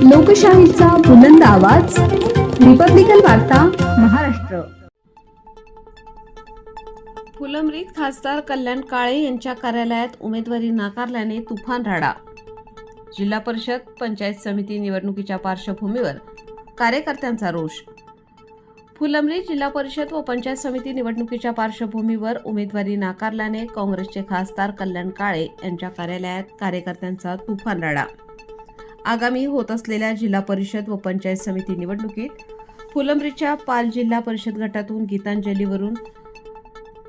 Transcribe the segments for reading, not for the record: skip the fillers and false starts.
लोकशाहीचा बुलंद आवाज, रिपब्लिकन वार्ता, महाराष्ट्र. फुलंब्रीत खासदार कल्याण काळे यांच्या कार्यालयात उमेदवारी नाकारल्याने तुफान राडा. जिल्हा परिषद पंचायत समिती निवडणुकीच्या पार्श्वभूमीवर कार्यकर्त्यांचा रोष. फुलंब्री जिल्हा परिषद व पंचायत समिती निवडणुकीच्या पार्श्वभूमीवर उमेदवारी नाकारल्याने काँग्रेसचे खासदार कल्याण काळे यांच्या कार्यालयात कार्यकर्त्यांचा तुफान राडा. आगामी होत असलेल्या जिल्हा परिषद व पंचायत समिती निवडणुकीत फुलंब्रीच्या पाल जिल्हा परिषद गटातून गीतांजलीवरून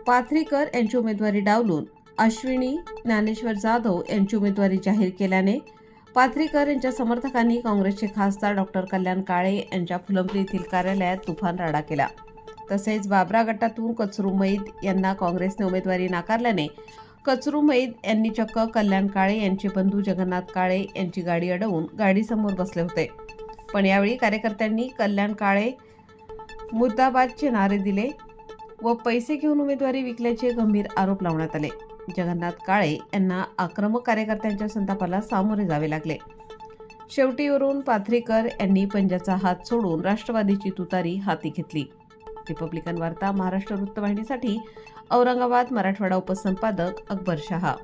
पाथरीकर यांची उमेदवारी डावलून अश्विनी ज्ञानेश्वर जाधव यांची उमेदवारी जाहीर केल्याने पाथरीकर यांच्या समर्थकांनी काँग्रेसचे खासदार डॉक्टर कल्याण काळे यांच्या फुलंब्री येथील कार्यालयात तुफान राडा केला. तसेच बाबरा गटातून कचरू मैद यांना काँग्रेसने उमेदवारी नाकारल्याने कचरू मैद यांनी चक्क कल्याण काळे यांचे बंधू जगन्नाथ काळे यांची गाडी अडवून गाडीसमोर बसले होते. पण यावेळी कार्यकर्त्यांनी कल्याण काळे मुर्दाबादचे नारे दिले व पैसे घेऊन उमेदवारी विकल्याचे गंभीर आरोप लावण्यात आले. जगन्नाथ काळे यांना आक्रमक कार्यकर्त्यांच्या संतापाला सामोरे जावे लागले. शेवटी वरून पाथरीकर यांनी पंजाचा हात सोडून राष्ट्रवादीची तुतारी हाती घेतली. रिपब्लिकन वार्ता Maharashtra वृत्तवाहिनीसाठी Aurangabad Marathwada उपसंपादक Akbar Shah.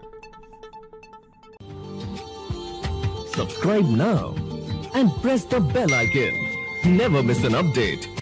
Subscribe now and press the bell icon. Never miss an update.